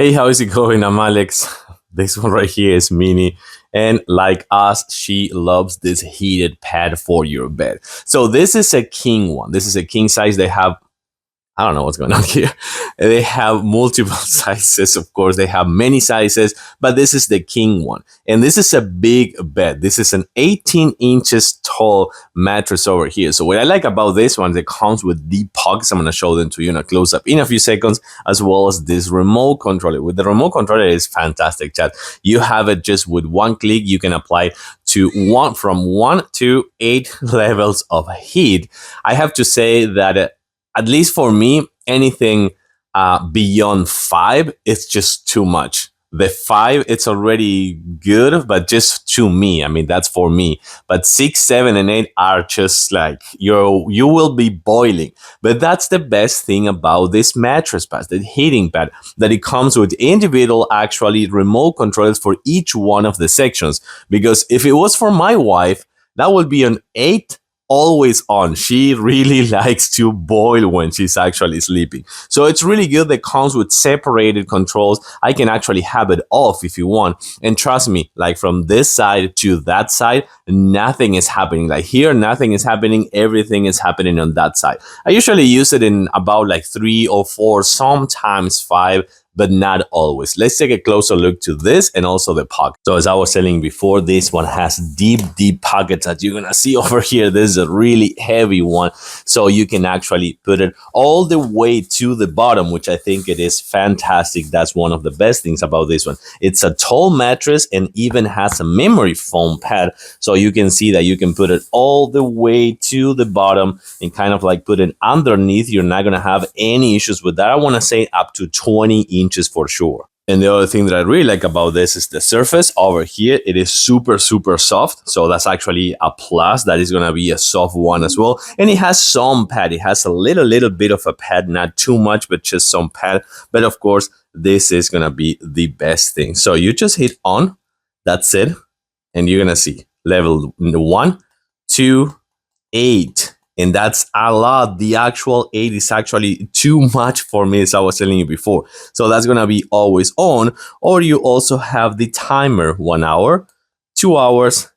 Hey, how is it going? I'm Alex. This one right here is Mini. And like us, she loves this heated pad for your bed. So this is a king one. This is a king size. They have I don't know what's going on here. They have multiple sizes, of course. They have many sizes, but this is the king one. And this is a big bed. This is an 18 inches tall mattress over here. So what I like about this one, it comes with deep pockets. I'm going to show them to you in a close up in a few seconds, as well as this remote controller. With the remote controller, it is fantastic, chat. You have it just with one click. You can apply from 1 to 8 levels of heat. I have to say that at least for me, anything beyond 5, it's just too much. The 5, it's already good, but just to me. I mean, that's for me. But 6, 7, and 8 are just like you will be boiling. But that's the best thing about this mattress pad, the heating pad, that it comes with individual, actually remote controls for each one of the sections. Because if it was for my wife, that would be an 8 always on. She really likes to boil when she's actually sleeping. So it's really good that comes with separated controls. I can actually have it off if you want. And trust me, like from this side to that side, nothing is happening. Like here, nothing is happening. Everything is happening on that side. I usually use it in about like 3 or 4, sometimes 5, but not always. Let's take a closer look to this and also the pocket. So as I was saying before, this one has deep pockets that you're gonna see over here. This is a really heavy one, so you can actually put it all the way to the bottom, which I think it is fantastic. That's one of the best things about this one. It's a tall mattress and even has a memory foam pad, so you can see that you can put it all the way to the bottom and kind of like put it underneath. You're not gonna have any issues with that. I want to say up to 20 inches for sure. And the other thing that I really like about this is the surface over here. It is super soft. So that's actually a plus. That is going to be a soft one as well. And it has some pad. It has a little bit of a pad, not too much, but just some pad. But of course, this is going to be the best thing. So you just hit on. That's it. And you're going to see level 1 to 8. And that's a lot. The actual 8 is actually too much for me, as I was telling you before. So that's going to be always on. Or you also have the timer, 1 hour, 2 hours,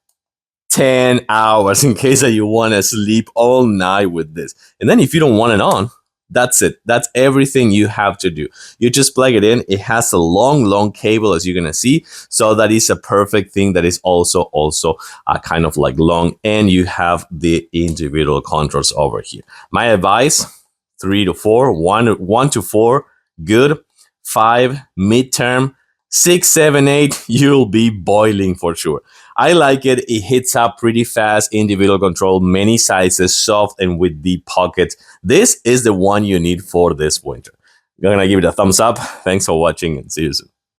10 hours, in case that you want to sleep all night with this. And then if you don't want it on, that's it. That's everything you have to do. You just plug it in. It has a long cable, as you're going to see. So that is a perfect thing that is also kind of like long. And you have the individual controls over here. My advice, 3 to 4, 1 to 4, good. 5, midterm. 6, 7, 8, you'll be boiling for sure. I like it. It hits up pretty fast. Individual control, many sizes, soft and with deep pockets. This is the one you need for this winter. I'm gonna give it a thumbs up. Thanks for watching and see you soon.